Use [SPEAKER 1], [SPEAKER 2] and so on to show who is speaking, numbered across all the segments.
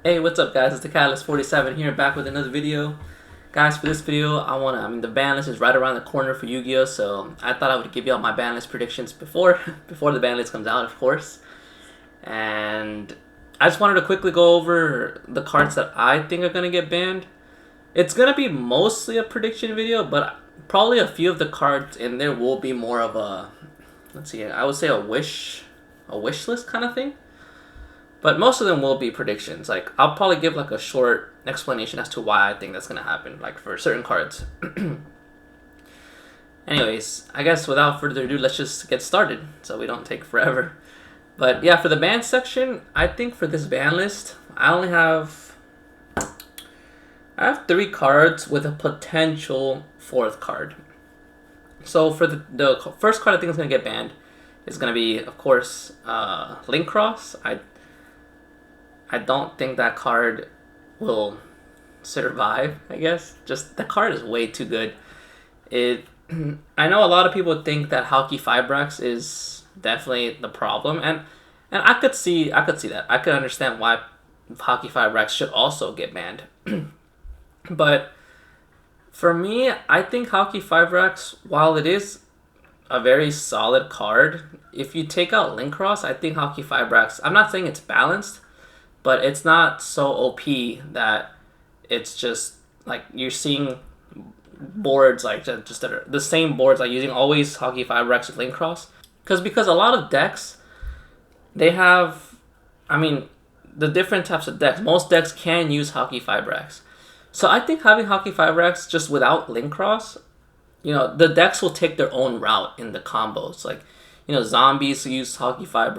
[SPEAKER 1] Hey, what's up, guys? It's the Catalyst 47 here, back with another video. Guys, for this video, the ban list is right around the corner for Yu-Gi-Oh! So I thought I would give you all my ban list predictions before before the ban list comes out, of course. And I just wanted to quickly go over the cards that I think are gonna get banned. It's gonna be mostly a prediction video, but probably a few of the cards in there will be more of a, let's see, I would say a wish list kind of thing. But most of them will be predictions. Like, I'll probably give like a short explanation as to why I think that's gonna happen, like for certain cards. Anyways, I guess without further ado, let's just get started so we don't take forever. But yeah, for the ban section, I think for this ban list, I have three cards with a potential fourth card. So for the first card I think is gonna get banned is gonna be, of course, Link Cross. I don't think that card will survive, I guess. Just the card is way too good. It I know a lot of people think that Halki Fibrax is definitely the problem, and I could see that. I could understand why Halki Fibrax should also get banned. But for me, I think Halki Fibrax, while it is a very solid card, if you take out Link Cross, I think Halki Fibrax, I'm not saying it's balanced, but it's not so OP that it's just like you're seeing boards like just that are the same boards, like using always Hockey 5 with Link Cross. Because a lot of decks, they have, I mean, the different types of decks, most decks can use Hockey 5 So I think having Hockey 5 just without Link Cross, the decks will take their own route in the combos. Like, zombies use Hockey 5,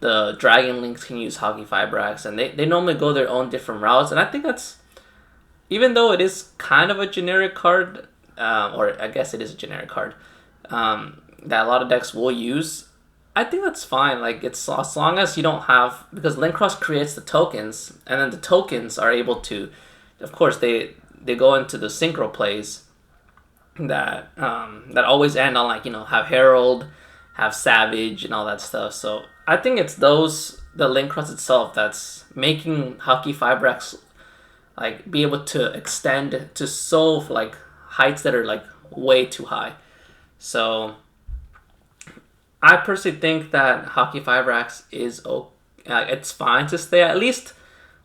[SPEAKER 1] the Dragon Links can use Hockey Fibrax, and they normally go their own different routes. And I think that's, even though it is kind of a generic card, or I guess it is a generic card, that a lot of decks will use, I think that's fine. Like, it's as long as you don't have, because Link Cross creates the tokens, and then the tokens are able to, of course, they go into the synchro plays that that always end on, like, have Herald, have Savage, and all that stuff. So I think it's the Link Cross itself that's making Hockey Fibrax like be able to extend to so like heights that are like way too high. So I personally think that Hockey Fibrax it's fine to stay at least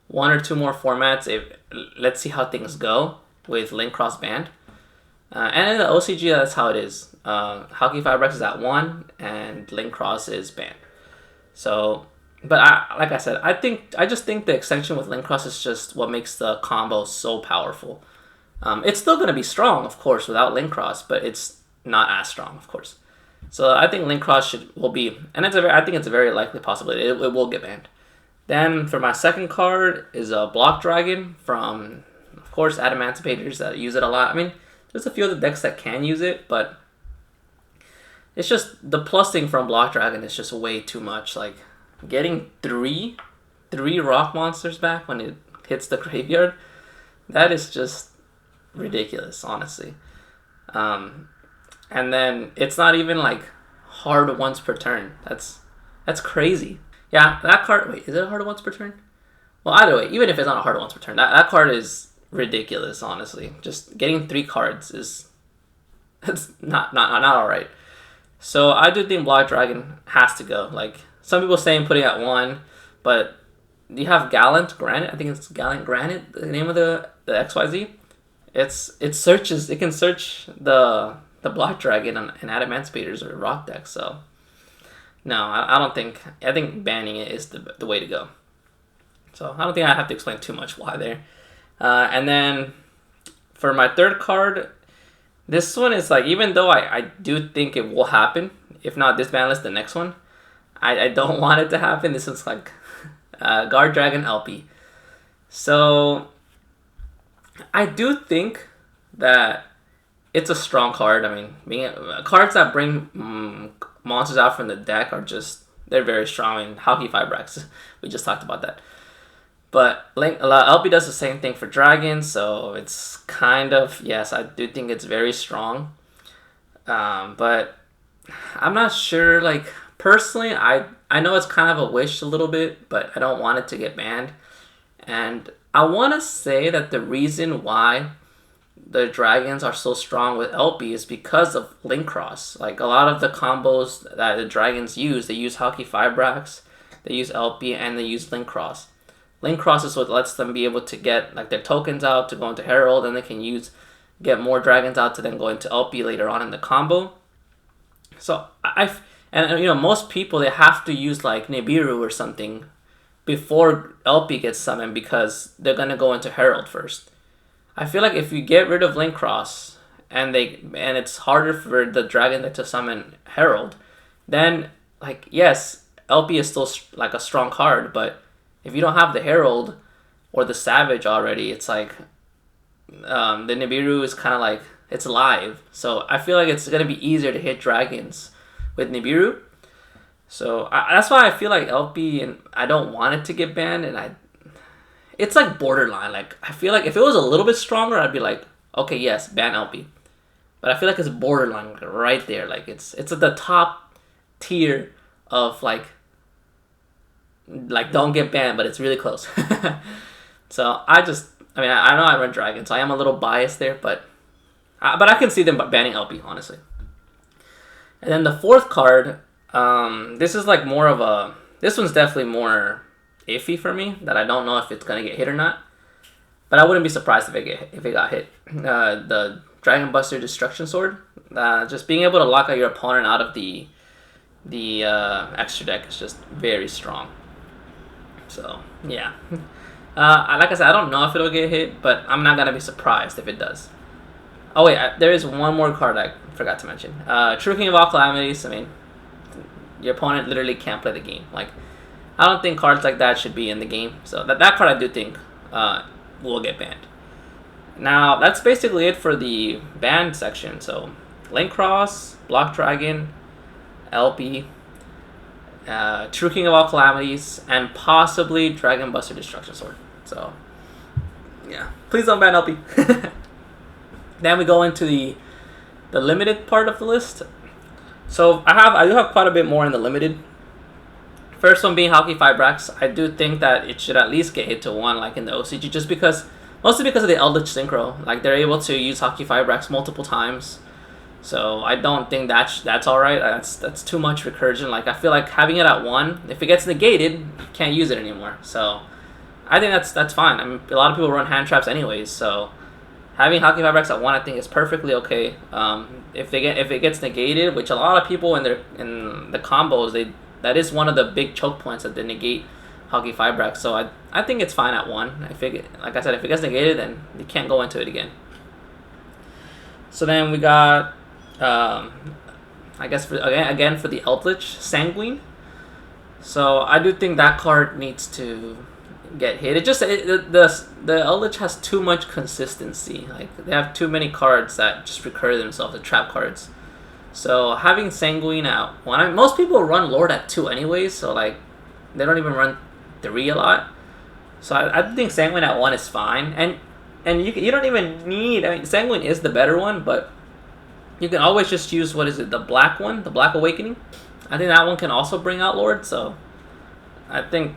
[SPEAKER 1] one or two more formats. If let's see how things go with Link Cross banned. And in the OCG, that's how it is. Hockey Fibrax is at 1, and Link Cross is banned. So, but like I said, I just think the extension with Link Cross is just what makes the combo so powerful. It's still going to be strong, of course, without Link Cross, but it's not as strong, of course. So I think Link Cross will be, and I think it's a very likely possibility it will get banned. Then for my second card is a Block Dragon from, of course, Adamantimators that use it a lot. I mean, there's a few other decks that can use it, but it's just the plus thing from Block Dragon is just way too much. Like, getting three rock monsters back when it hits the graveyard, that is just ridiculous, honestly. And then it's not even like hard once per turn. That's crazy. Yeah, that card. Wait, is it a hard once per turn? Well, either way, even if it's not a hard once per turn, that card is ridiculous. Honestly, just getting 3 cards is that's not all right. So I do think Block Dragon has to go. Like, some people saying putting at 1, but you have Gallant Granite. I think it's Gallant Granite, the name of the XYZ. It can search the Block Dragon and Adamantimators or Rock deck. So no, I don't think. I think banning it is the way to go. So I don't think I have to explain too much why there. And then for my third card, this one is like, even though I do think it will happen, if not this ban list, the next one, I don't want it to happen. This is like Guard Dragon LP. So I do think that it's a strong card. I mean, cards that bring monsters out from the deck they're very strong. In Hockey Fibrax, we just talked about that. But LP does the same thing for dragons, so it's kind of, yes, I do think it's very strong. But I'm not sure, personally, I know it's kind of a wish a little bit, but I don't want it to get banned. And I want to say that the reason why the dragons are so strong with LP is because of link cross. Like a lot of the combos that the dragons use, they use Hockey Fibrax, they use LP, and they use link cross. Link cross is what lets them be able to get like their tokens out to go into Herald, and they can get more dragons out to then go into LP later on in the combo. So most people, they have to use like Nibiru or something before LP gets summoned because they're gonna go into Herald first. I feel like if you get rid of Link Cross and it's harder for the dragon deck to summon Herald, then like yes, LP is still like a strong card, but if you don't have the Herald or the Savage already, it's like the Nibiru is kind of like it's live. So I feel like it's gonna be easier to hit dragons with Nibiru. So that's why I feel like LP, and I don't want it to get banned, and it's like borderline. Like I feel like if it was a little bit stronger, I'd be like, okay, yes, ban LP. But I feel like it's borderline right there. Like it's at the top tier of like don't get banned, but it's really close. So I know I run Dragon, so I am a little biased there, but I can see them banning LP, honestly. And then the fourth card, this is like this one's definitely more iffy for me, that I don't know if it's gonna get hit or not. But I wouldn't be surprised if it got hit. The Dragon Buster Destruction Sword, just being able to lock out your opponent out of the extra deck is just very strong. So yeah, like I said, I don't know if it'll get hit, but I'm not gonna be surprised if it does. Oh wait, there is one more card I forgot to mention. True King of All Calamities. I mean, your opponent literally can't play the game. Like, I don't think cards like that should be in the game. So that card I do think will get banned. Now that's basically it for the banned section. So Link Cross, Block Dragon, LP, True King of All Calamities, and possibly Dragon Buster Destruction Sword. So yeah, please don't ban LP. Then we go into the limited part of the list. So I do have quite a bit more in the limited. First one being Hockey Fibrax. I do think that it should at least get hit to 1 like in the OCG, mostly because of the Eldritch Synchro. Like they're able to use Hockey Fibrax multiple times. So I don't think that's alright. That's too much recursion. Like I feel like having it at 1, if it gets negated, you can't use it anymore. So I think that's fine. I mean, a lot of people run hand traps anyways, so having Hockey Fibrax at 1, I think, is perfectly okay. If it gets negated, which a lot of people in the combos, that is one of the big choke points, that they negate Hockey Fibrax. So I think it's fine at 1. Like I said, if it gets negated, then you can't go into it again. So then we got, I guess again for the Eldritch, Sanguine. So I do think that card needs to get hit. The Eldritch has too much consistency. Like they have too many cards that just recur themselves, the trap cards. So having Sanguine at 1, most people run Lord at 2 anyways, so like they don't even run 3 a lot. So I think Sanguine at 1 is fine, and you don't even need. I mean, Sanguine is the better one, but you can always just use the black one, the Black Awakening. I think that one can also bring out Lord. So I think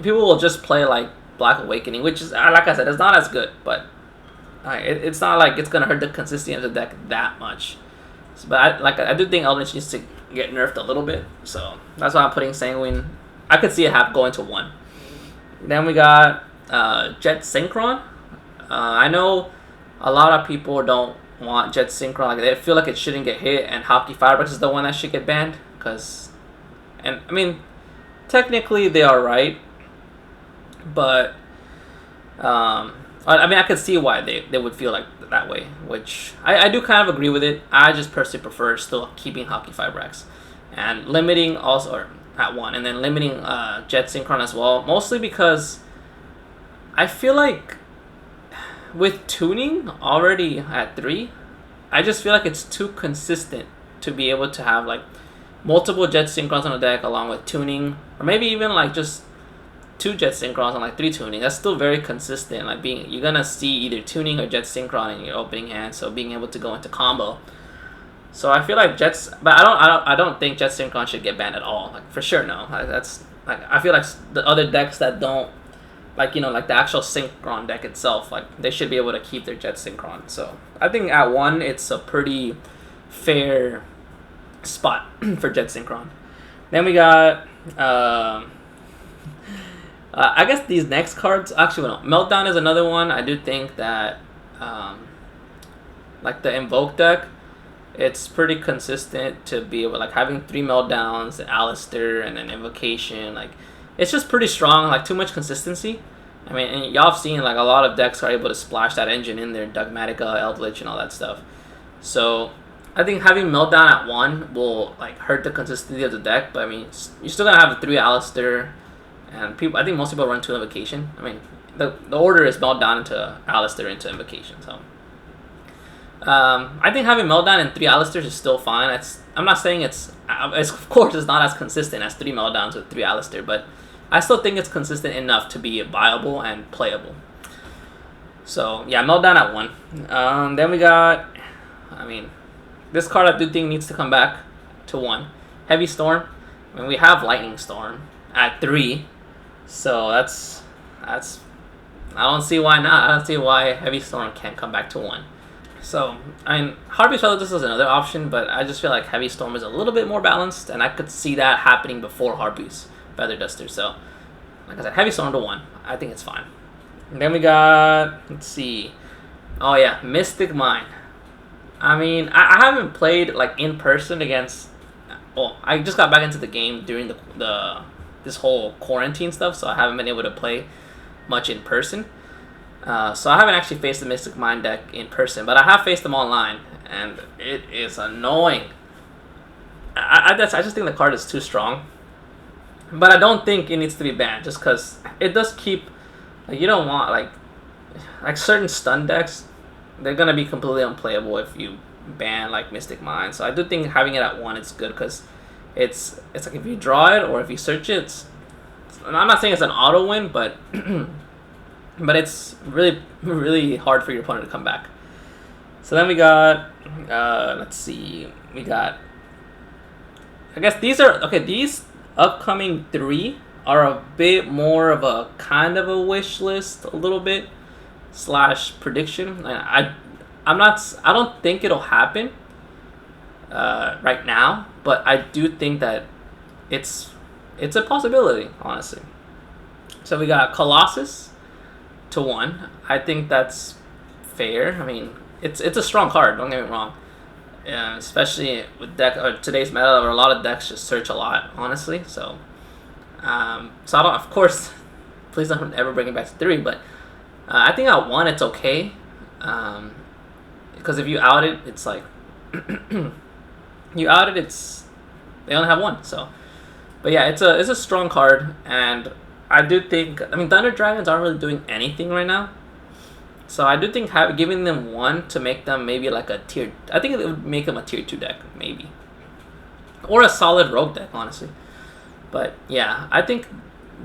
[SPEAKER 1] people will just play like Black Awakening, which is, like I said, it's not as good, but it's not like it's gonna hurt the consistency of the deck that much. So, but I do think Eldritch needs to get nerfed a little bit, so that's why I'm putting Sanguine. I could see it going to 1. Then we got Jet Synchron. I know a lot of people don't want Jet Synchron. Like they feel like it shouldn't get hit, and Hockey Fireworks is the one that should get banned. I mean, technically they are right, but I could see why they would feel like that way, which I do kind of agree with it. I just personally prefer still keeping Hockey Fibrax and limiting also at 1, and then limiting Jet Synchron as well, mostly because I feel like with tuning already at 3, I just feel like it's too consistent to be able to have like multiple Jet Synchrons on the deck along with tuning, or maybe even like just 2 Jet Synchrons and like 3 tuning. That's still very consistent. Like you're gonna see either tuning or Jet Synchron in your opening hand, so being able to go into combo. So I feel like but I don't think Jet Synchron should get banned at all. Like for sure, no. That's like I feel like the other decks that don't like like the actual Synchron deck itself, like they should be able to keep their Jet Synchron. So I think at 1 it's a pretty fair spot for Jet Synchron. Then we got I guess these next cards, actually no, Meltdown is another one. I do think that like the Invoke deck, it's pretty consistent to be able, like, having 3 Meltdowns, Alistair, and an Invocation. Like, it's just pretty strong, like, too much consistency. I mean, and y'all have seen, like, a lot of decks are able to splash that engine in there, Dogmatica, Eldritch, and all that stuff. So I think having Meltdown at 1 will, like, hurt the consistency of the deck, but I mean, you're still gonna have 3 Alistair, and people, I think most people run 2 Invocation. I mean, the order is Meltdown into Alistair into Invocation, so I think having Meltdown and 3 Alistairs is still fine. I'm not saying it's of course it's not as consistent as 3 Meltdowns with 3 Alistair, but I still think it's consistent enough to be viable and playable. So yeah, Meltdown at 1. Then we got, I mean, this card I do think needs to come back to 1. Heavy Storm. I mean, we have Lightning Storm at 3, so that's I don't see why not. I don't see why Heavy Storm can't come back to 1. So, I mean, Harpy's Feather Duster is another option, but I just feel like Heavy Storm is a little bit more balanced, and I could see that happening before Harpy's Feather Duster. So, like I said, Heavy Storm to 1. I think it's fine. And then we got, let's see. Oh yeah, Mystic Mine. I mean, I haven't played, like, in person against, well, I just got back into the game during this whole quarantine stuff, so I haven't been able to play much in person. So I haven't actually faced the Mystic Mind deck in person, but I have faced them online, and it is annoying. I just think the card is too strong, but I don't think it needs to be banned, just because it does keep, like, you don't want, like certain stun decks, they're gonna be completely unplayable if you ban, like, Mystic Mind. So I do think having it at 1 is good, because it's like if you draw it or if you search it, I'm not saying it's an auto win, but but it's really, really hard for your opponent to come back. So then we got, let's see, we got, I guess these upcoming 3 are a bit more of a kind of a wish list, a little bit, / prediction. I don't think it'll happen right now, but I do think that it's a possibility, honestly. So we got Colossus to 1. I think that's fair. I mean, it's a strong card, don't get me wrong. Especially with today's meta, where a lot of decks just search a lot, honestly. So I don't, of course, please don't ever bring it back to 3, but I think at 1 it's okay. Because if you out it, it's like you out it, they only have 1. So, but yeah, it's a strong card, and I do think, I mean, Thunder Dragons aren't really doing anything right now. So I do think giving them 1 to make them maybe like a tier, I think it would make them a tier 2 deck, maybe. Or a solid rogue deck, honestly. But yeah, I think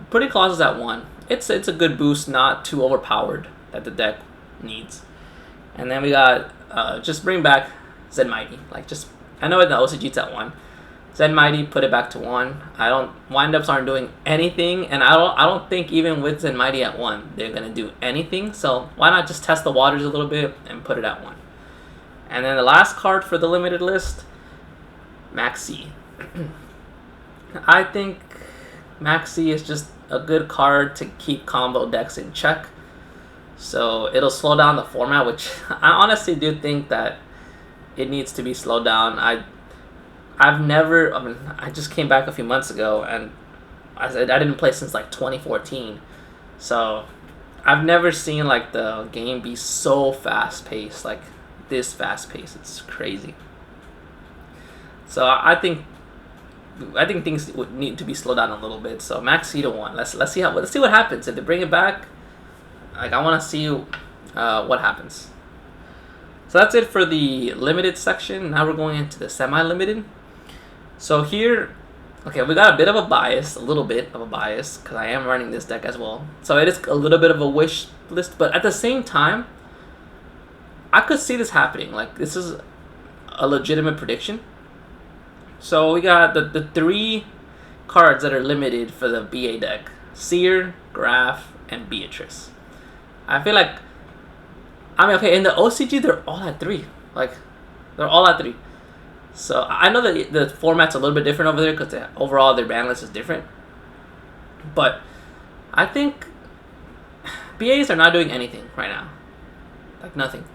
[SPEAKER 1] putting Colossus at 1, it's a good boost, not too overpowered that the deck needs. And then we got, just bring back Zen Mighty. Like, just, I know the OCG it's at 1. Zen Mighty, put it back to 1. Windups aren't doing anything, and I don't think even with Zen Mighty at 1 they're gonna do anything. So why not just test the waters a little bit and put it at 1? And then the last card for the limited list, Maxi. I think Maxi is just a good card to keep combo decks in check. So it'll slow down the format, which I honestly do think that it needs to be slowed down. I just came back a few months ago, and I didn't play since like 2014. So I've never seen like the game be so fast paced, like this fast paced. It's crazy. So I think things would need to be slowed down a little bit. So Maxi to 1. Let's see what happens if they bring it back. Like, I want to see what happens. So that's it for the limited section. Now we're going into the semi-limited. So here, okay, we got a little bit of a bias, because I am running this deck as well. So it is a little bit of a wish list, but at the same time, I could see this happening. Like, this is a legitimate prediction. So we got the 3 cards that are limited for the BA deck. Seer, Graph, and Beatrice. I feel like, I mean, okay, in the OCG, they're all at 3. Like, they're all at 3. So I know that the format's a little bit different over there because overall their ban list is different. But I think BAs are not doing anything right now, like nothing.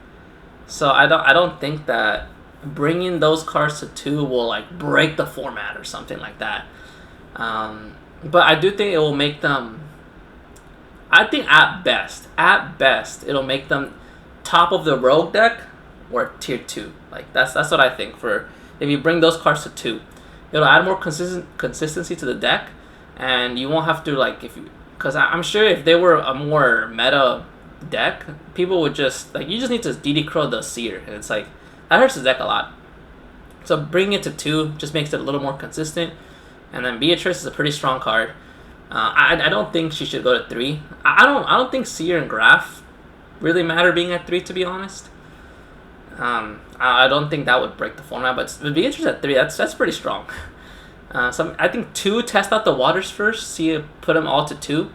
[SPEAKER 1] So I don't think that bringing those cards to 2 will like break the format or something like that. But I do think it will make them. I think at best, it'll make them top of the rogue deck or tier 2. Like that's what I think. For if you bring those cards to 2, it'll add more consistency to the deck, and you won't have to like because I'm sure if they were a more meta deck, people would just like you just need to DD Crow the Seer, and it's like that hurts the deck a lot. So bringing it to 2 just makes it a little more consistent. And then Beatrice is a pretty strong card. I don't think she should go to 3. I don't think Seer and Graph really matter being at 3, to be honest. I don't think that would break the format, but Beatrice at 3, that's pretty strong. So I think 2, test out the waters first, put them all to 2,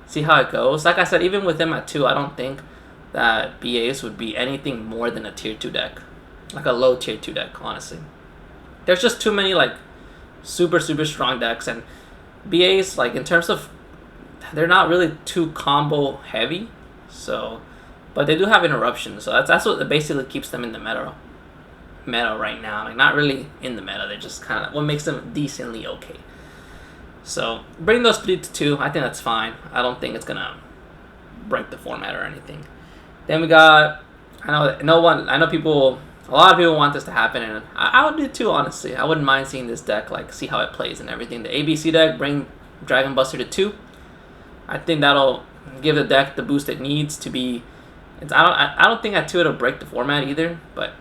[SPEAKER 1] see how it goes. Like I said, even with them at 2, I don't think that BAs would be anything more than a tier 2 deck, like a low tier 2 deck. Honestly, there's just too many like super strong decks, and BAs like in terms of they're not really too combo heavy. So, but they do have interruptions, so that's what basically keeps them in the meta right now. Like not really in the meta, they're just kind of what makes them decently okay. So bring those 3 to 2. I think that's fine. I don't think it's gonna break the format or anything. Then we got a lot of people want this to happen, and I would do too, honestly. I wouldn't mind seeing this deck, like, see how it plays and everything. The ABC deck, bring Dragon Buster to 2. I think that'll give the deck the boost it needs to be. I don't think at 2 it'll break the format either, but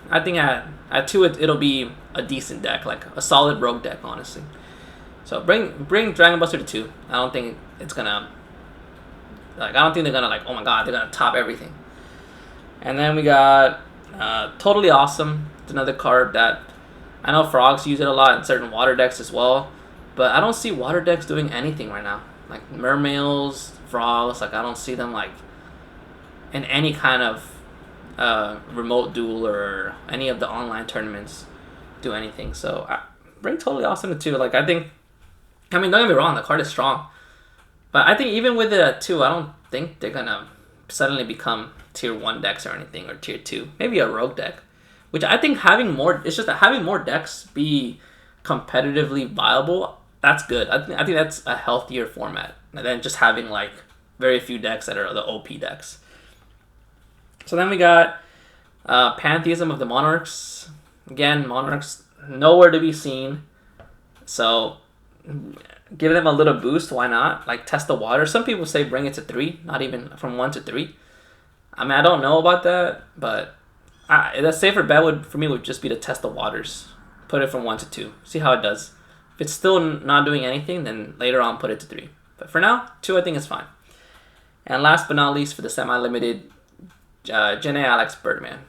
[SPEAKER 1] I think at 2 it'll be a decent deck, like a solid rogue deck, honestly. So bring Dragon Buster to 2. I don't think it's gonna, like, I don't think they're gonna like, oh my god, they're gonna top everything. And then we got Totally Awesome. It's another card that I know frogs use it a lot in certain water decks as well, but I don't see water decks doing anything right now. Like mermails, frogs, like I don't see them like in any kind of remote duel or any of the online tournaments do anything. So bring Totally Awesome to 2. Like I mean, don't get me wrong, the card is strong, but I think even with it at 2, I don't think they're gonna suddenly become tier 1 decks or anything, or tier 2. Maybe a rogue deck, which I think it's just that having more decks be competitively viable, that's good. I think that's a healthier format than just having like very few decks that are the OP decks. So then we got Pantheism of the Monarchs. Again, Monarchs nowhere to be seen, so give them a little boost. Why not? Like test the water. Some people say bring it to 3, not even from 1 to 3. I mean, I don't know about that, but the safer bet would just be to test the waters. Put it from 1 to 2. See how it does. If it's still not doing anything, then later on put it to 3. But for now, 2 I think is fine. And last but not least, for the semi-limited, Jene Alex Birdman.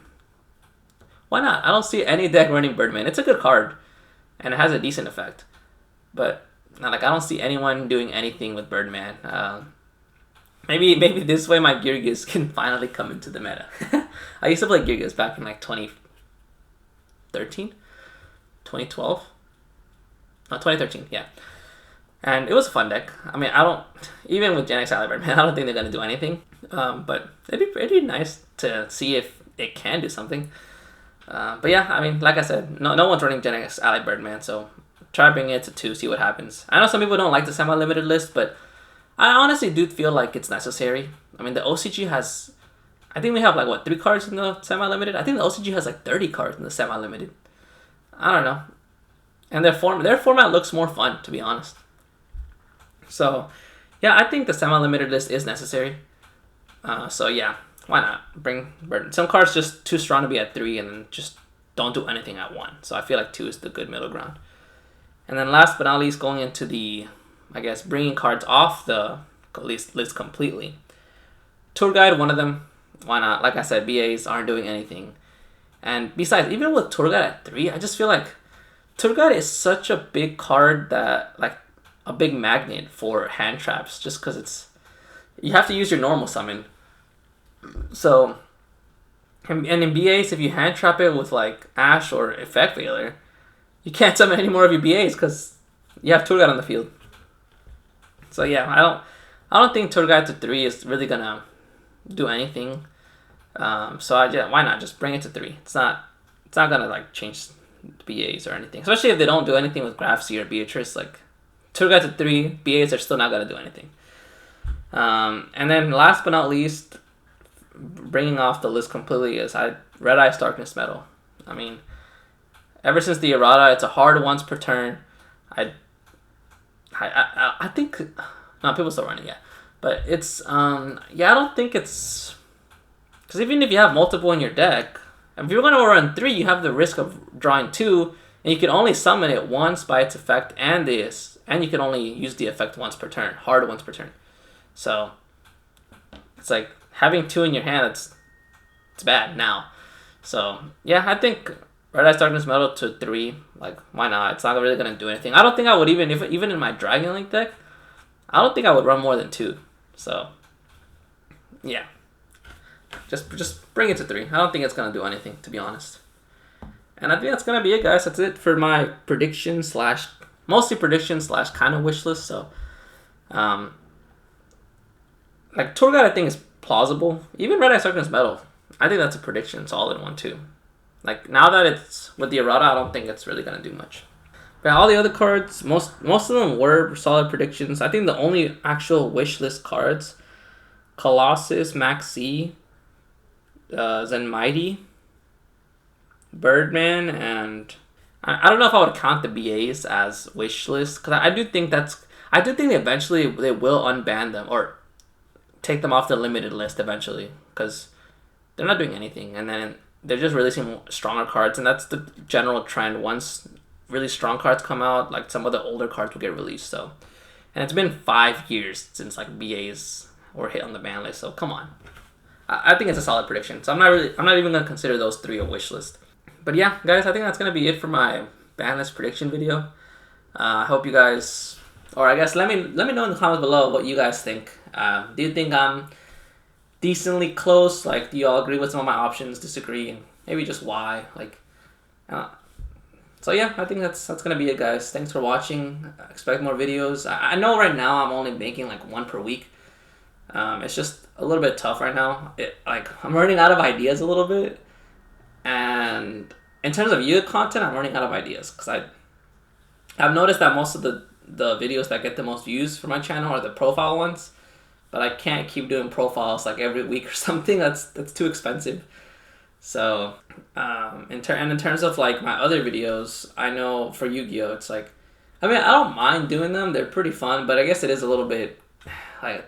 [SPEAKER 1] Why not? I don't see any deck running Birdman. It's a good card, and it has a decent effect. But I don't see anyone doing anything with Birdman. Maybe this way my Girgis can finally come into the meta. I used to play Girgis back in like 2013? 2012? No, 2013, yeah. And it was a fun deck. I mean, even with Gen X Alibert, man, I don't think they're going to do anything. But it'd be nice to see if it can do something. But yeah, I mean, like I said, no one's running Gen X Alibert, man, so try bringing it to 2, see what happens. I know some people don't like the semi-limited list, but I honestly do feel like it's necessary. I mean, the OCG has, I think we have like 3 cards in the semi-limited. I think the OCG has like 30 cards in the semi-limited. I don't know. And their format looks more fun, to be honest. So, yeah, I think the semi-limited list is necessary. So yeah, why not bring Burden? Some cards just too strong to be at 3, and then just don't do anything at 1. So I feel like 2 is the good middle ground. And then last but not least, going into the, I guess, bringing cards off the list completely. Tour Guide, one of them. Why not? Like I said, BAs aren't doing anything. And besides, even with Tour Guide at 3, I just feel like Tour Guide is such a big card that, like, a big magnet for hand traps, just because you have to use your normal summon. So, and in BAs, if you hand trap it with like Ash or Effect Veiler, you can't summon any more of your BAs because you have Tour Guide on the field. So yeah, I don't think Tour Guide to 3 is really gonna do anything. So why not just bring it to 3? It's not gonna like change BAs or anything. Especially if they don't do anything with Grafsy or Beatrice. Like Tour Guide to 3, BAs are still not gonna do anything. And then last but not least, bringing off the list completely is Red Ice Darkness Metal. I mean, ever since the errata, it's a hard once per turn. I think no, people still running, yeah, but it's I don't think it's because even if you have multiple in your deck, if you're gonna run 3, you have the risk of drawing 2, and you can only summon it once by its effect, and you can only use the effect once per turn, hard once per turn. So it's like having 2 in your hand. It's bad now. So yeah, I think Red Ice Darkness Metal to 3. Like, why not? It's not really gonna do anything. I don't think I would even in my Dragon Link deck, I don't think I would run more than 2. So yeah, just bring it to 3. I don't think it's gonna do anything, to be honest. And I think that's gonna be it, guys. That's it for my prediction / mostly prediction / kind of wish list. So like Tour Guide, I think is plausible. Even Red Ice Darkness Metal, I think that's a prediction, solid one too. Like now that it's with the errata, I don't think it's really gonna do much. But all the other cards, most of them were solid predictions. I think the only actual wish list cards, Colossus, Maxi, Zenmighty, Birdman, and I don't know if I would count the BAs as wish list, because I do think eventually they will unban them or take them off the limited list eventually, because they're not doing anything, and then they're just releasing stronger cards, and that's the general trend. Once really strong cards come out, like some of the older cards will get released. So, and it's been 5 years since like BAs were hit on the ban list. So come on, I think it's a solid prediction. So I'm not even gonna consider those 3 a wish list. But yeah, guys, I think that's gonna be it for my ban list prediction video. I hope you guys, or I guess let me know in the comments below what you guys think. Do you think I'm decently close? Like, do you all agree with some of my options, disagree, and maybe just why? Like, so yeah, I think that's gonna be it, guys. Thanks for watching. Expect more videos. I know right now I'm only making like 1 per week. It's just a little bit tough right now. I'm running out of ideas a little bit, and in terms of Yu-Gi-Oh content, I'm running out of ideas because I've noticed that most of the videos that get the most views for my channel are the profile ones. But I can't keep doing profiles like every week or something. That's too expensive. So, in terms of like my other videos, I know for Yu-Gi-Oh, it's like, I mean, I don't mind doing them. They're pretty fun, but I guess it is a little bit, like,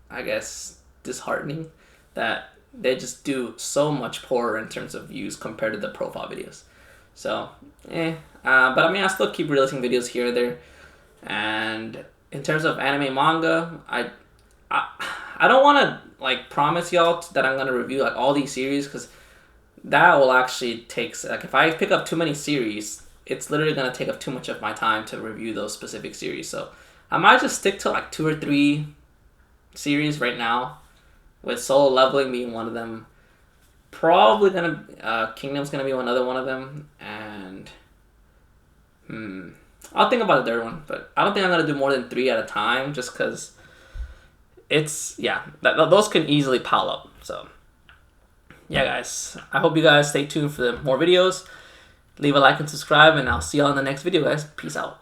[SPEAKER 1] I guess disheartening that they just do so much poorer in terms of views compared to the profile videos. So, but I mean, I still keep releasing videos here or there. And in terms of anime manga, I don't want to like promise y'all that I'm gonna review like all these series, because that will actually take, like, if I pick up too many series, it's literally gonna take up too much of my time to review those specific series. So I might just stick to like 2 or 3 series right now, with Solo Leveling being one of them. Probably gonna Kingdom's gonna be another one of them, and I'll think about a third one, but I don't think I'm gonna do more than 3 at a time, just because those can easily pile up. So yeah, guys, I hope you guys stay tuned for more videos. Leave a like and subscribe, and I'll see you all in the next video, guys. Peace out.